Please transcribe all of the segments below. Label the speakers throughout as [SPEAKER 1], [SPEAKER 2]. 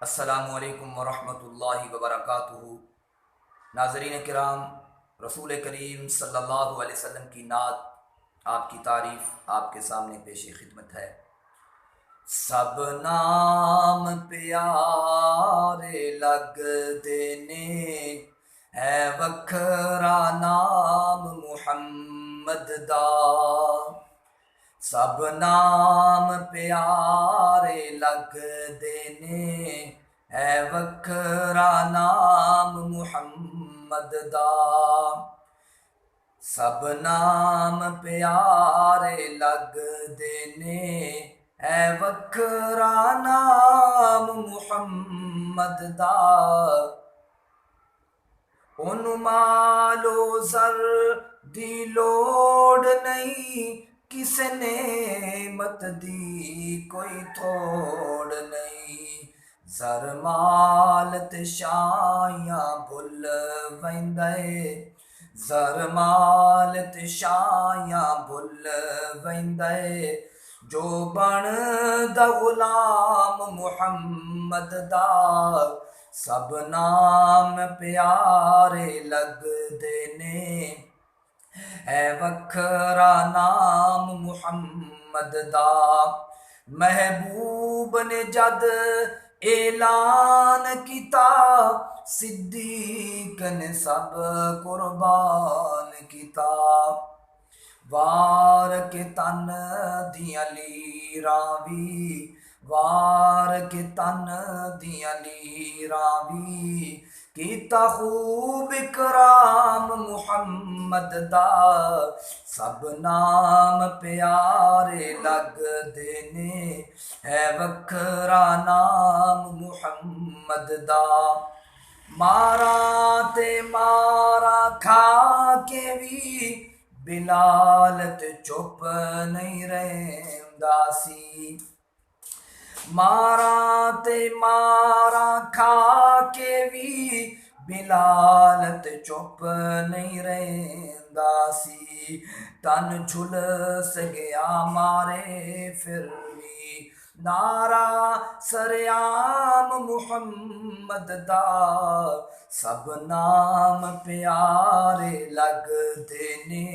[SPEAKER 1] अस्सलामु अलैकुम वरहमतुल्लाहि वबरकातुहू। नाज़रीन किराम, रसूल करीम सल्लल्लाहु अलैहि वसल्लम की नात, आपकी तारीफ़ आपके सामने पेश खिदमत है। सब नाम प्यारे लगदे ने, है वखरा नाम मुहम्मद दा। सब नाम प्यारे लगदे ने, है वखरा नाम मुहम्मद दा। सब नाम प्यारे लगदे ने, है वखरा नाम मुहम्मद दा। ओनू मालो ज़र दी लोड़ नहीं, किसे नेमत दी कोई थोड़ नहीं। ज़र माल ते शायां भुल वैंदे, ज़र माल ते शायां भुल वैंदे। जो बण दा गुलाम मुहम्मद दा, सब नाम प्यारे लगदे ने, है वखरा नाम मुहम्मद दा। महबूब ने जद ऐलान किता, सिद्दीक ने सब कुर्बान किता। वार के तन दियां लीरां वी, वार के तन दियां लीरां वी। कीता खूब इकराम मुहम्मद दा, सब नाम प्यारे लगदे ने, है वखरा नाम मुहम्मद दा। मारा ते मारा खा के भी, बिलाल ते चुप नहीं रहिंदा सी। मारा ते मारा खा के भी, बिलाल ते चुप नहीं रहिंदा सी। तन झुलस गया मारे फिर भी, नारा सरेआम मुहम्मद दा। सब नाम प्यारे लगदे ने,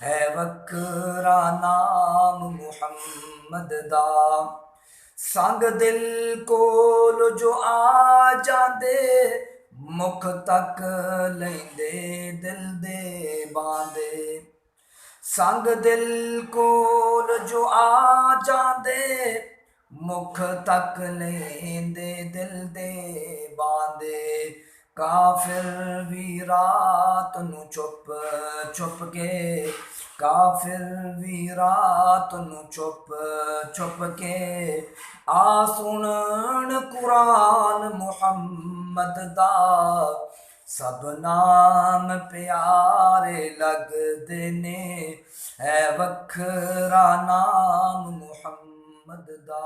[SPEAKER 1] है वखरा नाम मुहम्मद दा। संग दिल कोल जो आ जांदे, मुख तक लैंदे दिल दे बांदे। संग दिल कोल जो आ जांदे, मुख तक लैंदे दिल दे बांदे। काफिर भी रात नू चुप चुप के, काफिर भी रात नू चुप चुप के, आ सुनन कुरान मुहम्मद दा। सब नाम प्यारे लगदे ने, है वखरा नाम मुहम्मद दा।